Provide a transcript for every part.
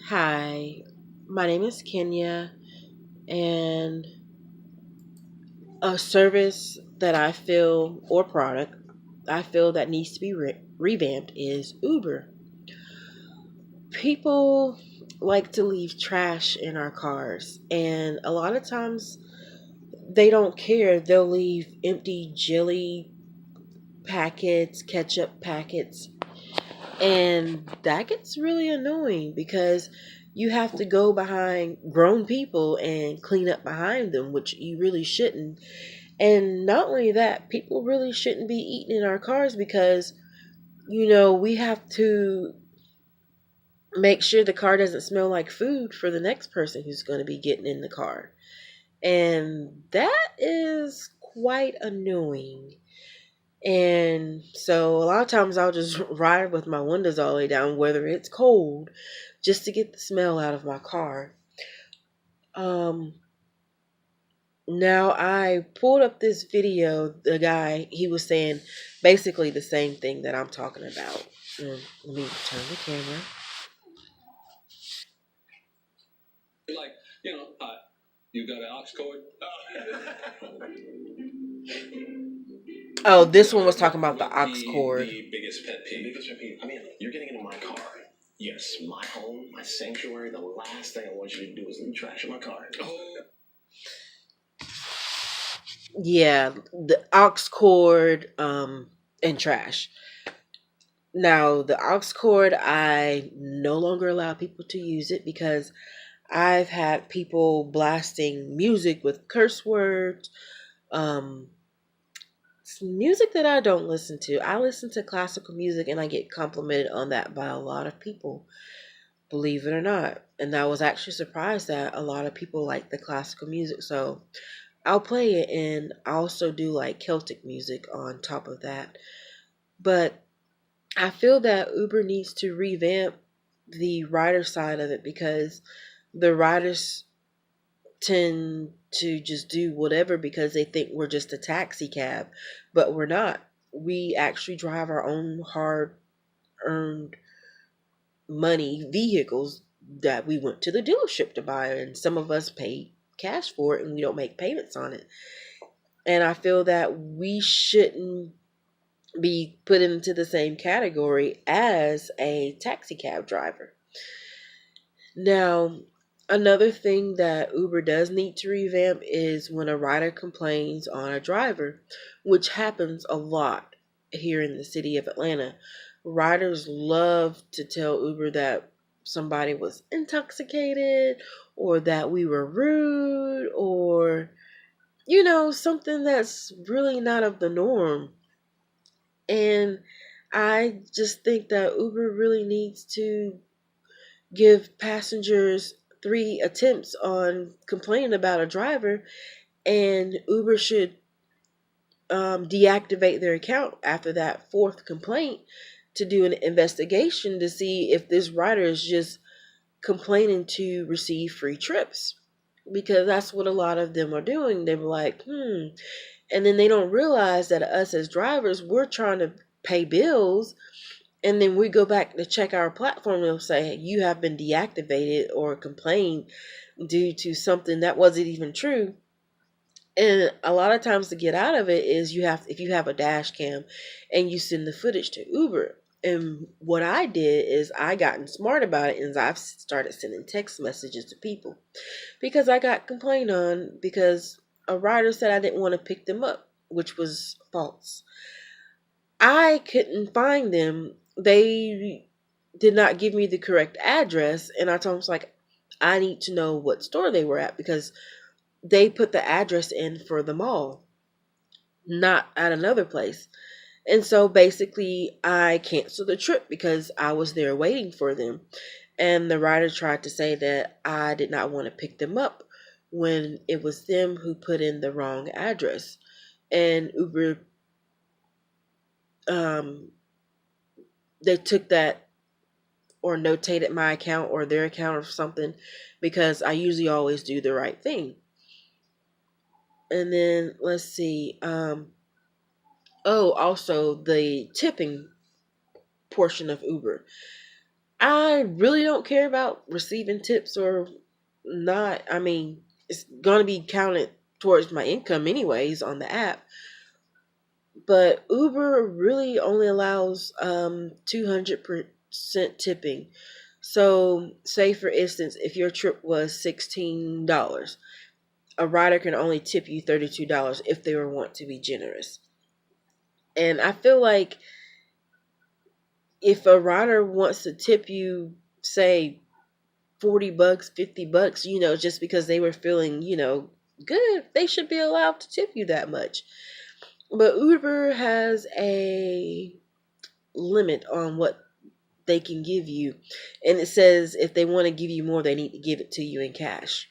Hi, my name is Kenya, and a service that I feel, or product, I feel that needs to be revamped is Uber. People like to leave trash in our cars, and a lot of times they don't care. They'll leave empty jelly packets, ketchup packets, and that gets really annoying because you have to go behind grown people and clean up behind them, which you really shouldn't. And not only that, people really shouldn't be eating in our cars because, we have to make sure the car doesn't smell like food for the next person who's going to be getting in the car. And that is quite annoying. And so a lot of times I'll just ride with my windows all the way down, whether it's cold, just to get the smell out of my car. Um, Now I pulled up this video. The guy, he was saying basically the same thing that I'm talking about. Let me turn the camera. Like, you got an aux cord? Oh, this one was talking about the aux cord. The biggest pet peeve. The biggest pet peeve. I mean, you're getting into my car. Yes, my home, my sanctuary. The last thing I want you to do is leave trash in my car. Oh. Yeah, the aux cord, and trash. Now, the aux cord, I no longer allow people to use it because I've had people blasting music with curse words, um, music that I don't listen to. I listen to classical music and I get complimented on that by a lot of people, believe it or not. And I was actually surprised that a lot of people like the classical music. So I'll play it, and I also do like Celtic music on top of that. But I feel that Uber needs to revamp the rider side of it because the riders tend to just do whatever because they think we're just a taxi cab, but we're not. We actually drive our own hard earned money vehicles that we went to the dealership to buy, and some of us pay cash for it and we don't make payments on it. And I feel that we shouldn't be put into the same category as a taxi cab driver. Now, another thing that Uber does need to revamp is when a rider complains on a driver, which happens a lot here in the city of Atlanta. Riders love to tell Uber that somebody was intoxicated or that we were rude or, something that's really not of the norm. And I just think that Uber really needs to give passengers three attempts on complaining about a driver, and Uber should deactivate their account after that fourth complaint to do an investigation to see if this rider is just complaining to receive free trips. Because that's what a lot of them are doing. They're like, and then they don't realize that us as drivers, we're trying to pay bills, and then we go back to check our platform and it'll say you have been deactivated or complained due to something that wasn't even true. And a lot of times to get out of it is if you have a dash cam and you send the footage to Uber. And what I did is I gotten smart about it and I've started sending text messages to people because I got complained on because a rider said I didn't want to pick them up, which was false. I couldn't find them. They did not give me the correct address, and I told them, like, I need to know what store they were at because they put the address in for the mall, not at another place. And so basically, I canceled the trip because I was there waiting for them. And the rider tried to say that I did not want to pick them up when it was them who put in the wrong address. And Uber, um, they took that or notated my account or their account or something because I usually always do the right thing. And then let's see. Also the tipping portion of Uber. I really don't care about receiving tips or not. I mean, it's going to be counted towards my income anyways on the app. But Uber really only allows 200% tipping. So, say for instance, if your trip was $16, a rider can only tip you $32 if they were want to be generous. And I feel like if a rider wants to tip you, say, $40, $50, just because they were feeling, good, they should be allowed to tip you that much. But Uber has a limit on what they can give you. And it says if they want to give you more, they need to give it to you in cash.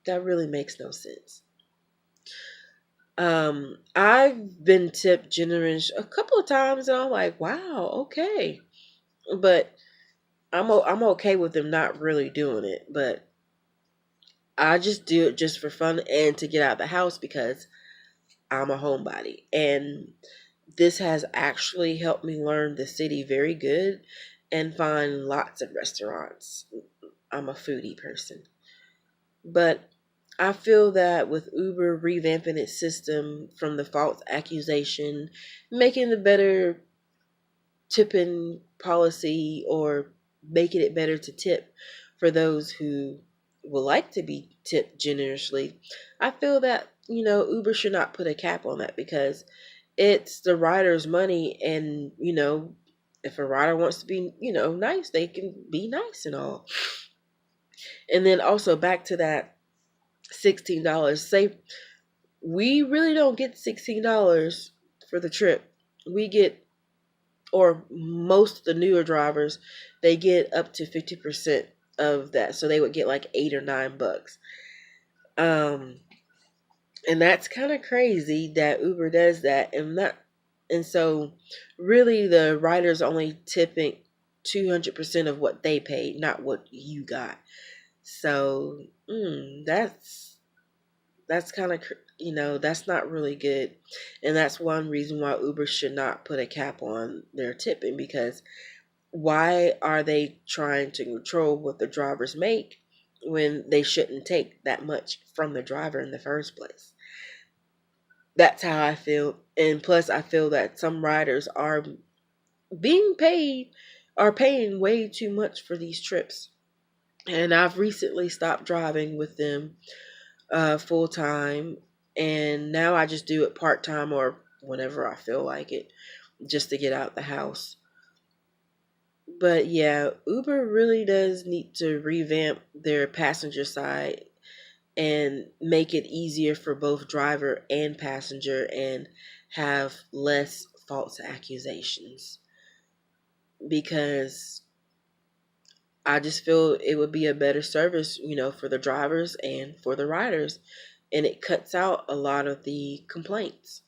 That really makes no sense. I've been tipped generous a couple of times, and I'm like, wow, okay. But I'm okay with them not really doing it. But I just do it just for fun and to get out of the house because I'm a homebody. And this has actually helped me learn the city very good and find lots of restaurants. I'm a foodie person. But I feel that with Uber revamping its system from the false accusation, making the better tipping policy or making it better to tip for those who would like to be tipped generously, I feel that, Uber should not put a cap on that because it's the rider's money. And, if a rider wants to be, nice, they can be nice and all. And then also back to that $16. Say we really don't get $16 for the trip. We get, or most of the newer drivers, they get up to 50% of that. So they would get like $8 or $9. And that's kind of crazy that Uber does that. And so really the rider's only tipping 200% of what they paid, not what you got. So that's kind of, that's not really good. And that's one reason why Uber should not put a cap on their tipping, because why are they trying to control what the drivers make when they shouldn't take that much from the driver in the first place? That's how I feel. And plus, I feel that some riders are paying way too much for these trips. And I've recently stopped driving with them full time, and now I just do it part time or whenever I feel like it, just to get out the house. But yeah, Uber really does need to revamp their passenger side and make it easier for both driver and passenger and have less false accusations, because I just feel it would be a better service, for the drivers and for the riders, and it cuts out a lot of the complaints.